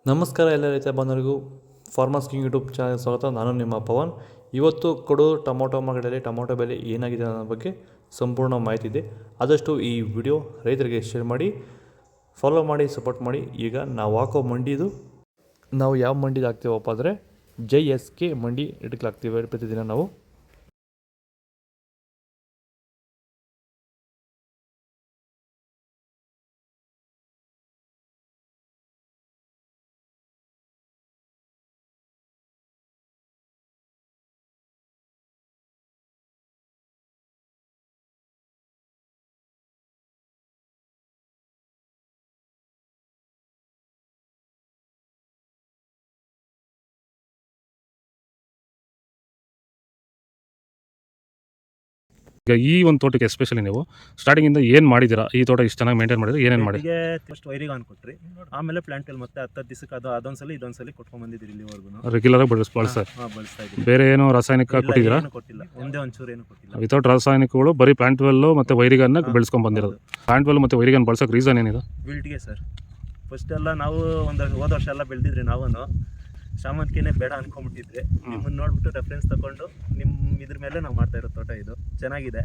ನಮಸ್ಕಾರ ಎಲ್ಲ ರೈತ ಬಂದವರಿಗೂ ಫಾರ್ಮರ್ಸ್ ಕಿಂಗ್ ಯೂಟ್ಯೂಬ್ ಚಾನಲ್ ಸ್ವಾಗತ. ನಾನು ನಿಮ್ಮ ಪವನ್. ಇವತ್ತು ಕೊಡೂರು ಟೊಮೊಟೊ ಮಾರ್ಕೆಟಲ್ಲಿ ಟೊಮೊಟೊ ಬೆಲೆ ಏನಾಗಿದೆ ಅನ್ನೋ ಬಗ್ಗೆ ಸಂಪೂರ್ಣ ಮಾಹಿತಿ ಇದೆ. ಆದಷ್ಟು ಈ ವಿಡಿಯೋ ರೈತರಿಗೆ ಶೇರ್ ಮಾಡಿ, ಫಾಲೋ ಮಾಡಿ, ಸಪೋರ್ಟ್ ಮಾಡಿ. ಈಗ ನಾವು ಹಾಕೋ ಮಂಡಿದು ನಾವು ಯಾವ ಮಂಡಿದು ಹಾಕ್ತೀವಪ್ಪ ಅಂದರೆ JSK ಮಂಡಿ ರೇಟ್ಗೆ ಹಾಕ್ತೀವಿ ಪ್ರತಿದಿನ ನಾವು. ಈಗ ಈ ಒಂದು ತೋಟಕ್ಕೆ ಎಸ್ಪೆಷಲಿ ನೀವು ಸ್ಟಾರ್ಟಿಂಗಿಂದ ಏನು ಮಾಡಿದ್ದೀರಾ? ಈ ತೋಟ ಇಷ್ಟು ಚೆನ್ನಾಗಿ ಮೇಂಟೈನ್ ಮಾಡಿದ್ರೆ ಏನೇನು ಮಾಡಿ? ಫಸ್ಟ್ ವೈರಿಗೆ ಆನ್ ಕೊಟ್ರಿ, ಆಮೇಲೆ ಪ್ಲಾಂಟಲ್ಲಿ ಮತ್ತೆ 10 ದಿವಸಕ್ಕೆ ಅದೊಂದ್ಸಲಿ ಇದೊಂದ್ಸಲಿ ಕೊಟ್ಕೊಂಡ್ ಬಂದಿದ್ದೀರಿ ಇಲ್ಲಿವರೆಗೂ. ರೆಗ್ಯುಲರ್ ಆಗಿ ಬಳಸ್ತಾ ಬಳಸ್ತಾ ಇದ್ದೀವಿ. ಬೇರೆ ಏನು ರಾಸಾಯನಿಕ ಕೊಟ್ಟಿದ್ದೀರಾ? ಏನು ಕೊಟ್ಟಿಲ್ಲ, ಒಂದೇ ಒಂಚೂರು ಏನು ಕೊಟ್ಟಿಲ್ಲ. ವಿತೌಟ್ ರಾಸಾಯನಿಕಗಳು ಬರೀ ಪ್ಲಾಂಟ್ ವೆಲ್ಲು ಮತ್ತು ವೈರಿಗನ್ನ ಬೆಳೆಸ್ಕೊಂಡು ಬಂದಿರೋದು. ಪ್ಲಾಂಟ್ ವೆಲ್ ಮತ್ತು ವೈರಿಗನ್ ಬಳಸೋಕೆ ರೀಸನ್ ಏನಿದೆ? ಬಿಲ್ಟ್ಗೆ ಸರ್. ಫಸ್ಟ್ ಎಲ್ಲ ನಾವು ಹೋದ ವರ್ಷ ಎಲ್ಲ ಬೆಳೆದಿದ್ರಿ, ನಾವು ಶಾಮಂತಿಗೆನೇ ಬೇಡ ಅನ್ಕೊಂಡ್ಬಿಟ್ಟಿದ್ರೆ ನಿಮ್ಮನ್ನ ನೋಡ್ಬಿಟ್ಟು ರೆಫರೆನ್ಸ್ ತಗೊಂಡು ನಿಮ್ಮ ಇದ್ರ ಮೇಲೆ ನಾವು ಮಾಡ್ತಾ ಇರೋ ತೋಟ ಇದು ಚೆನ್ನಾಗಿದೆ.